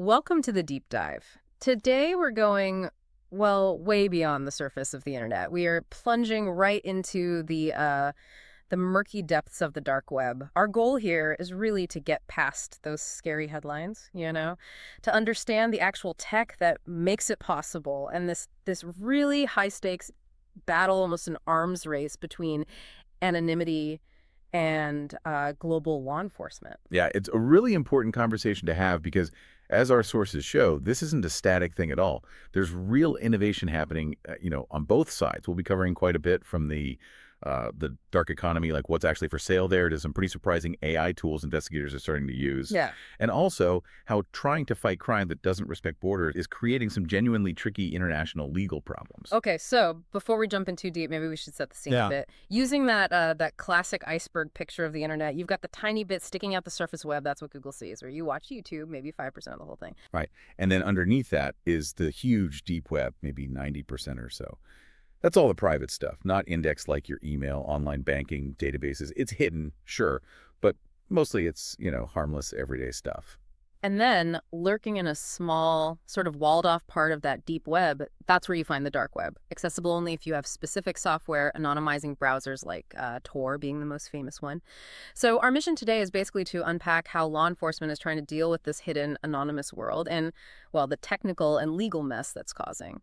Welcome to the deep dive. Today we're going, well, way beyond the surface of the internet. We are plunging right into the murky depths of the dark web. Our goal here is really to get past those scary headlines, to understand the actual tech that makes it possible, and this really high stakes battle, almost an arms race between anonymity and global law enforcement. Yeah, it's a really important conversation to have because, as our sources show, this isn't a static thing at all. There's real innovation happening, on both sides. We'll be covering quite a bit from the dark economy, like what's actually for sale there, to some pretty surprising AI tools investigators are starting to use, Yeah. and also how trying to fight crime that doesn't respect borders is creating some genuinely tricky international legal problems. Okay, so before we jump in too deep, maybe we should set the scene a Yeah. bit. Using that classic iceberg picture of the internet, you've got the tiny bit sticking out the surface web. That's what Google sees. Or you watch YouTube, maybe 5% of the whole thing. Right. And then underneath that is the huge deep web, maybe 90% or so. That's all the private stuff, not indexed like your email, online banking, databases. It's hidden, sure, but mostly it's, harmless everyday stuff. And then lurking in a small, sort of walled off part of that deep web, that's where you find the dark web. Accessible only if you have specific software, anonymizing browsers like Tor being the most famous one. So our mission today is basically to unpack how law enforcement is trying to deal with this hidden anonymous world and, well, the technical and legal mess that's causing.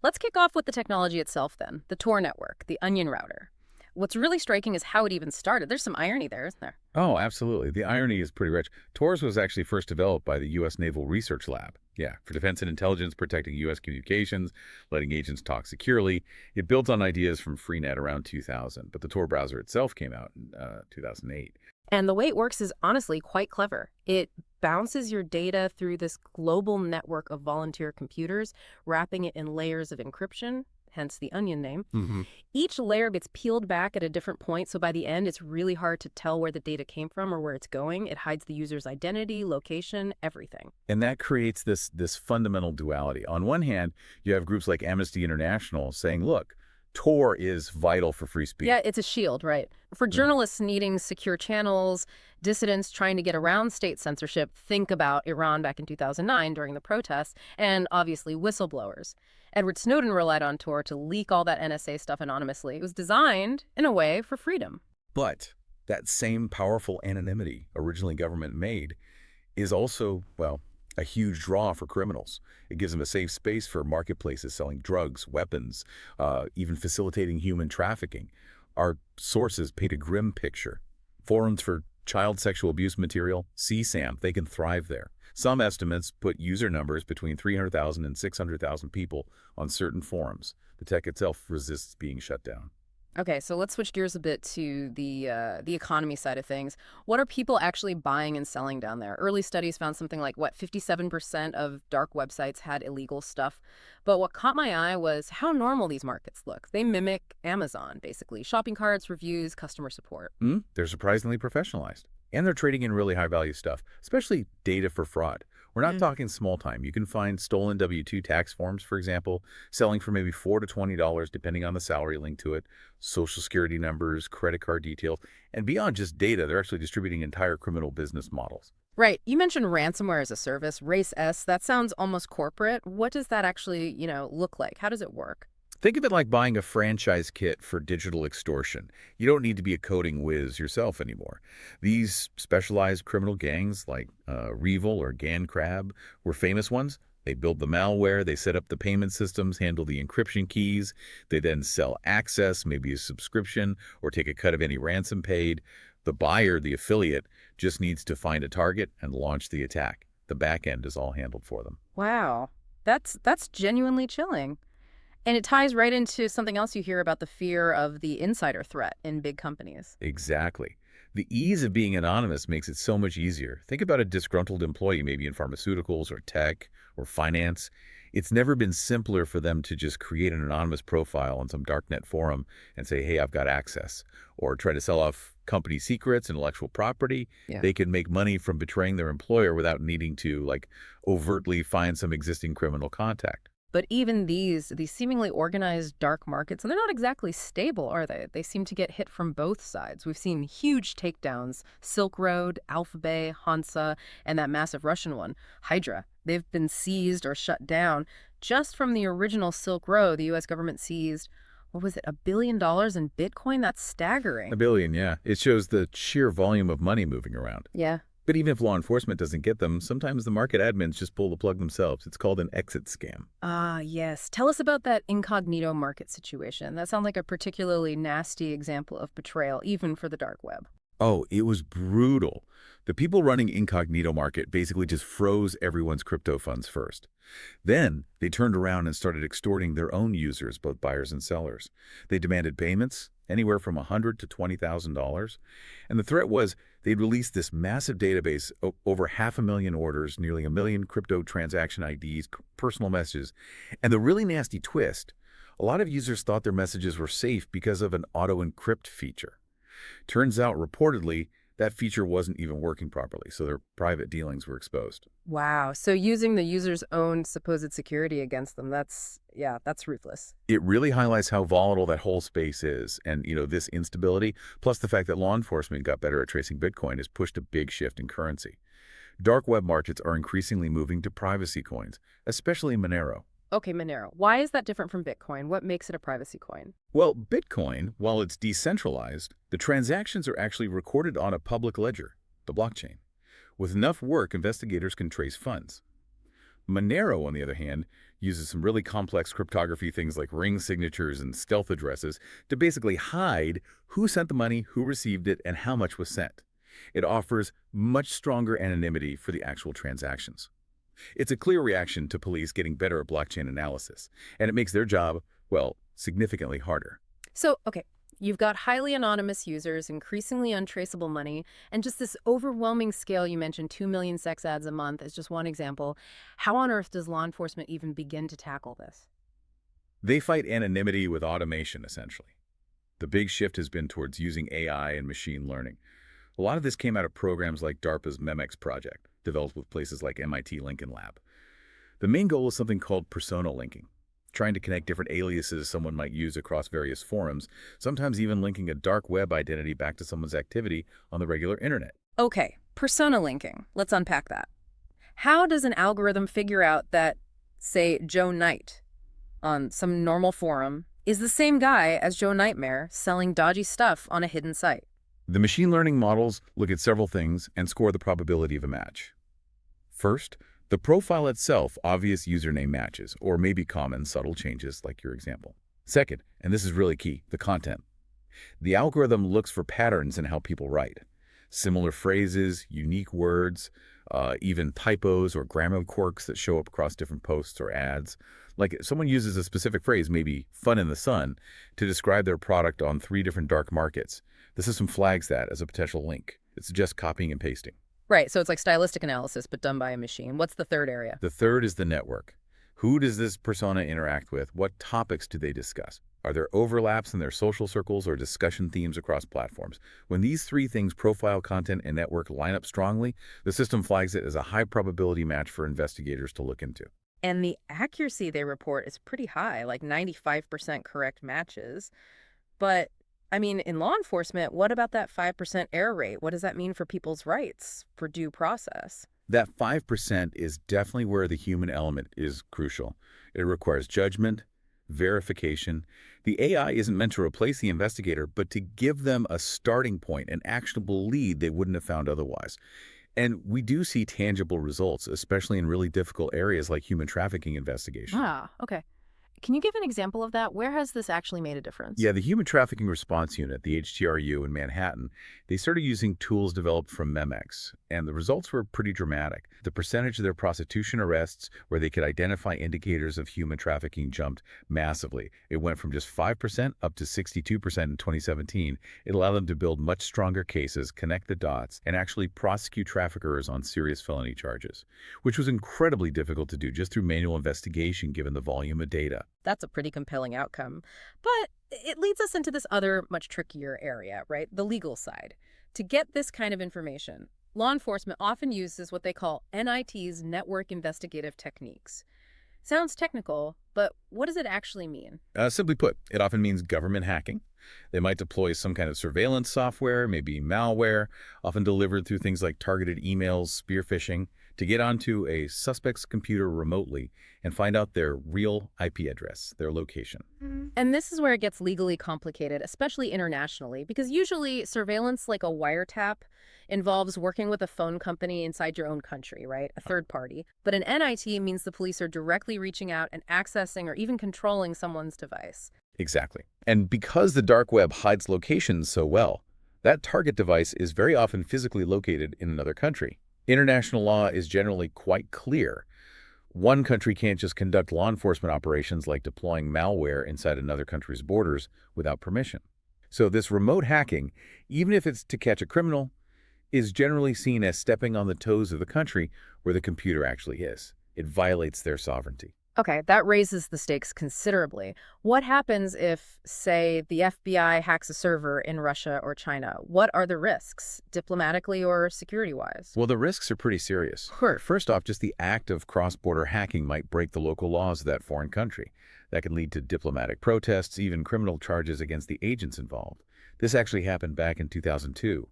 Let's kick off with the technology itself then, the Tor network, the onion router. What's really striking is how it even started. There's some irony there, isn't there? Oh, absolutely. The irony is pretty rich. TORS was actually first developed by the U.S. Naval Research Lab. Yeah, for defense and intelligence, protecting U.S. communications, letting agents talk securely. It built on ideas from Freenet around 2000, but the Tor browser itself came out in 2008. And the way it works is honestly quite clever. It bounces your data through this global network of volunteer computers, wrapping it in layers of encryption, hence the onion name. hmm Each layer gets peeled back at a different point, so by the end, it's really hard to tell where the data came from or where it's going. It hides the user's identity, location, everything. And that creates this fundamental duality. On one hand, you have groups like Amnesty International saying, look, Tor is vital for free speech. Yeah, it's a shield, right? For journalists needing secure channels, dissidents trying to get around state censorship, think about Iran back in 2009 during the protests, and obviously whistleblowers. Edward Snowden relied on Tor to leak all that NSA stuff anonymously. It was designed, in a way, for freedom. But that same powerful anonymity originally government made is also, well, a huge draw for criminals. It gives them a safe space for marketplaces selling drugs, weapons, even facilitating human trafficking. Our sources paint a grim picture. Forums for child sexual abuse material, CSAM, they can thrive there. Some estimates put user numbers between 300,000 and 600,000 people on certain forums. The tech itself resists being shut down. Okay, so let's switch gears a bit to the economy side of things. What are people actually buying and selling down there? Early studies found something like, 57% of dark websites had illegal stuff. But what caught my eye was how normal these markets look. They mimic Amazon, basically. Shopping carts, reviews, customer support. They're surprisingly professionalized. And they're trading in really high-value stuff, especially data for fraud. We're not talking small time. You can find stolen W-2 tax forms, for example, selling for maybe $4 to $20, depending on the salary linked to it, social security numbers, credit card details, and beyond just data, they're actually distributing entire criminal business models. Right. You mentioned ransomware as a service, Race S. That sounds almost corporate. What does that actually, look like? How does it work? Think of it like buying a franchise kit for digital extortion. You don't need to be a coding whiz yourself anymore. These specialized criminal gangs like Revil or GanCrab were famous ones. They build the malware, they set up the payment systems, handle the encryption keys. They then sell access, maybe a subscription, or take a cut of any ransom paid. The buyer, the affiliate, just needs to find a target and launch the attack. The back end is all handled for them. Wow. That's genuinely chilling. And it ties right into something else you hear about the fear of the insider threat in big companies. Exactly. The ease of being anonymous makes it so much easier. Think about a disgruntled employee, maybe in pharmaceuticals or tech or finance. It's never been simpler for them to just create an anonymous profile on some darknet forum and say, hey, I've got access, or try to sell off company secrets, intellectual property. Yeah. They can make money from betraying their employer without needing to, overtly find some existing criminal contact. But even these seemingly organized dark markets, and they're not exactly stable, are they? They seem to get hit from both sides. We've seen huge takedowns, Silk Road, Alphabet, Hansa, and that massive Russian one, Hydra. They've been seized or shut down. Just from the original Silk Road, the U.S. government seized, what was it, $1 billion in Bitcoin? That's A staggering. billion, yeah. It shows the sheer volume of money moving around. Yeah. But even if law enforcement doesn't get them, sometimes the market admins just pull the plug themselves. It's called an exit scam. Ah, yes. Tell us about that incognito market situation. That sounds like a particularly nasty example of betrayal, even for the dark web. Oh, it was brutal. The people running Incognito Market basically just froze everyone's crypto funds first. Then they turned around and started extorting their own users, both buyers and sellers. They demanded payments, anywhere from $100 to $20,000. And the threat was they'd release this massive database, over 500,000 orders, nearly 1 million crypto transaction IDs, personal messages. And the really nasty twist, a lot of users thought their messages were safe because of an auto-encrypt feature. Turns out, reportedly, that feature wasn't even working properly, so their private dealings were exposed. Wow. So using the user's own supposed security against them, yeah, that's ruthless. It really highlights how volatile that whole space is, and this instability, plus the fact that law enforcement got better at tracing Bitcoin, has pushed a big shift in currency. Dark web markets are increasingly moving to privacy coins, especially Monero. Okay, Monero. Why is that different from Bitcoin? What makes it a privacy coin? Well, Bitcoin, while it's decentralized, the transactions are actually recorded on a public ledger, the blockchain. With enough work, investigators can trace funds. Monero, on the other hand, uses some really complex cryptography, things like ring signatures and stealth addresses, to basically hide who sent the money, who received it, and how much was sent. It offers much stronger anonymity for the actual transactions. It's a clear reaction to police getting better at blockchain analysis, and it makes their job, well, significantly harder. So, okay, you've got highly anonymous users, increasingly untraceable money, and just this overwhelming scale. You mentioned 2 million sex ads a month as just one example. How on earth does law enforcement even begin to tackle this? They fight anonymity with automation, essentially. The big shift has been towards using AI and machine learning. A lot of this came out of programs like DARPA's MEMEX project, developed with places like MIT Lincoln Lab. The main goal is something called persona linking, trying to connect different aliases someone might use across various forums, sometimes even linking a dark web identity back to someone's activity on the regular internet. Okay, persona linking. Let's unpack that. How does an algorithm figure out that, say, Joe Knight on some normal forum is the same guy as Joe Nightmare selling dodgy stuff on a hidden site? The machine learning models look at several things and score the probability of a match. First, the profile itself, obvious username matches, or maybe common, subtle changes like your example. Second, and this is really key, the content. The algorithm looks for patterns in how people write. Similar phrases, unique words, even typos or grammar quirks that show up across different posts or ads. Like if someone uses a specific phrase, maybe fun in the sun, to describe their product on 3 different dark markets. The system flags that as a potential link. It suggests copying and pasting. Right, so it's like stylistic analysis, but done by a machine. What's the third area? The third is the network. Who does this persona interact with? What topics do they discuss? Are there overlaps in their social circles or discussion themes across platforms? When these 3 things, profile, content, and network, line up strongly, the system flags it as a high probability match for investigators to look into. And the accuracy they report is pretty high, like 95% correct matches. But, I mean, in law enforcement, what about that 5% error rate? What does that mean for people's rights, for due process? That 5% is definitely where the human element is crucial. It requires judgment, verification. The AI isn't meant to replace the investigator, but to give them a starting point, an actionable lead they wouldn't have found otherwise. And we do see tangible results, especially in really difficult areas like human trafficking investigation. Ah, okay. Can you give an example of that? Where has this actually made a difference? Yeah, the Human Trafficking Response Unit, the HTRU in Manhattan, they started using tools developed from MEMEX, and the results were pretty dramatic. The percentage of their prostitution arrests where they could identify indicators of human trafficking jumped massively. It went from just 5% up to 62% in 2017. It allowed them to build much stronger cases, connect the dots, and actually prosecute traffickers on serious felony charges, which was incredibly difficult to do just through manual investigation given the volume of data. That's a pretty compelling outcome. But it leads us into this other, much trickier area, right? The legal side. To get this kind of information, law enforcement often uses what they call NIT's network investigative techniques. Sounds technical, but what does it actually mean? Simply put, it often means government hacking. They might deploy some kind of surveillance software, maybe malware, often delivered through things like targeted emails, spear phishing, to get onto a suspect's computer remotely and find out their real IP address, their location. And this is where it gets legally complicated, especially internationally, because usually surveillance like a wiretap involves working with a phone company inside your own country, right? A third party. But an NIT means the police are directly reaching out and accessing or even controlling someone's device. Exactly. And because the dark web hides locations so well, that target device is very often physically located in another country. International law is generally quite clear. One country can't just conduct law enforcement operations like deploying malware inside another country's borders without permission. So this remote hacking, even if it's to catch a criminal, is generally seen as stepping on the toes of the country where the computer actually is. It violates their sovereignty. Okay, that raises the stakes considerably. What happens if, say, the FBI hacks a server in Russia or China? What are the risks, diplomatically or security-wise? Well, the risks are pretty serious. Sure. First off, just the act of cross-border hacking might break the local laws of that foreign country. That can lead to diplomatic protests, even criminal charges against the agents involved. This actually happened back in 2002.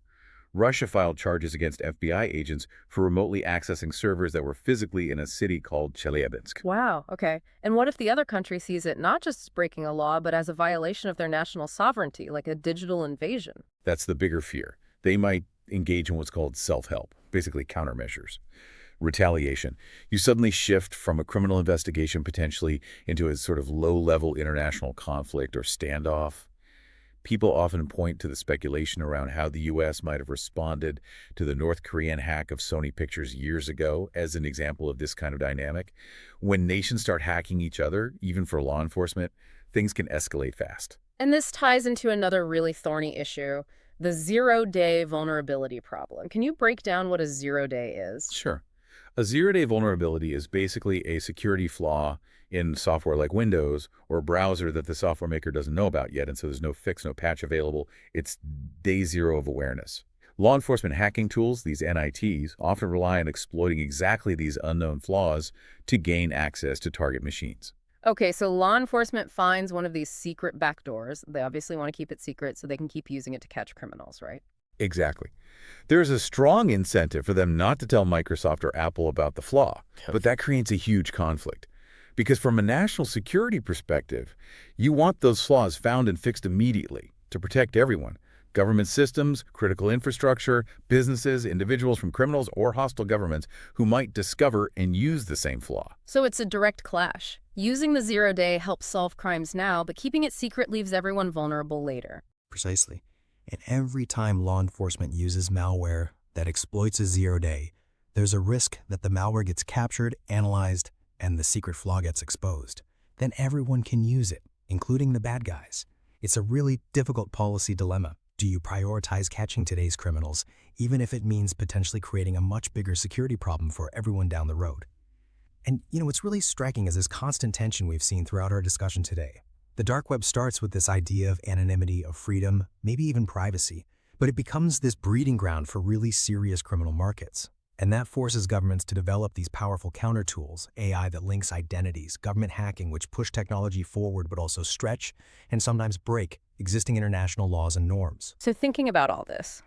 Russia filed charges against FBI agents for remotely accessing servers that were physically in a city called Chelyabinsk. Wow, okay. And what if the other country sees it not just as breaking a law, but as a violation of their national sovereignty, like a digital invasion? That's the bigger fear. They might engage in what's called self-help, basically countermeasures. Retaliation. You suddenly shift from a criminal investigation potentially into a sort of low-level international conflict or standoff. People often point to the speculation around how the U.S. might have responded to the North Korean hack of Sony Pictures years ago as an example of this kind of dynamic. When nations start hacking each other, even for law enforcement, things can escalate fast. And this ties into another really thorny issue, the zero-day vulnerability problem. Can you break down what a zero-day is? Sure. A zero-day vulnerability is basically a security flaw in software like Windows or a browser that the software maker doesn't know about yet, and so there's no fix, no patch available. It's day zero of awareness. Law enforcement hacking tools, these NITs, often rely on exploiting exactly these unknown flaws to gain access to target machines. Okay, so law enforcement finds one of these secret backdoors. They obviously want to keep it secret so they can keep using it to catch criminals, right? Exactly. There's a strong incentive for them not to tell Microsoft or Apple about the flaw, but that creates a huge conflict. Because from a national security perspective, you want those flaws found and fixed immediately to protect everyone. Government systems, critical infrastructure, businesses, individuals from criminals or hostile governments who might discover and use the same flaw. So it's a direct clash. Using the zero-day helps solve crimes now, but keeping it secret leaves everyone vulnerable later. Precisely. And every time law enforcement uses malware that exploits a zero-day, there's a risk that the malware gets captured, analyzed, and the secret flaw gets exposed. Then everyone can use it, including the bad guys. It's a really difficult policy dilemma. Do you prioritize catching today's criminals, even if it means potentially creating a much bigger security problem for everyone down the road? And, what's really striking is this constant tension we've seen throughout our discussion today. The dark web starts with this idea of anonymity, of freedom, maybe even privacy, but it becomes this breeding ground for really serious criminal markets. And that forces governments to develop these powerful counter tools, AI that links identities, government hacking which push technology forward but also stretch and sometimes break existing international laws and norms. So thinking about all this,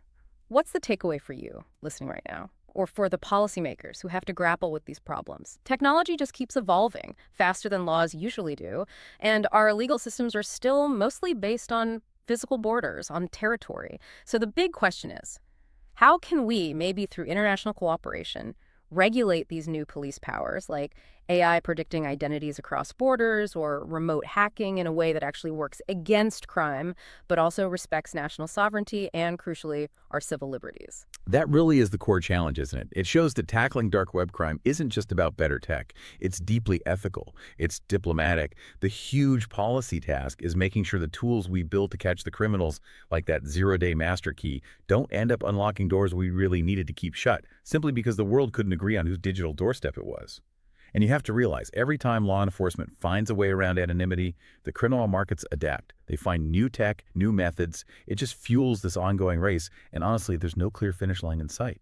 what's the takeaway for you listening right now? Or for the policymakers who have to grapple with these problems? Technology just keeps evolving faster than laws usually do, and our legal systems are still mostly based on physical borders, on territory. So the big question is, how can we, maybe through international cooperation, regulate these new police powers, like AI predicting identities across borders or remote hacking in a way that actually works against crime, but also respects national sovereignty and, crucially, our civil liberties? That really is the core challenge, isn't it? It shows that tackling dark web crime isn't just about better tech. It's deeply ethical. It's diplomatic. The huge policy task is making sure the tools we build to catch the criminals, like that zero-day master key, don't end up unlocking doors we really needed to keep shut, simply because the world couldn't agree on whose digital doorstep it was. And you have to realize, every time law enforcement finds a way around anonymity, the criminal markets adapt. They find new tech, new methods. It just fuels this ongoing race, and honestly, there's no clear finish line in sight.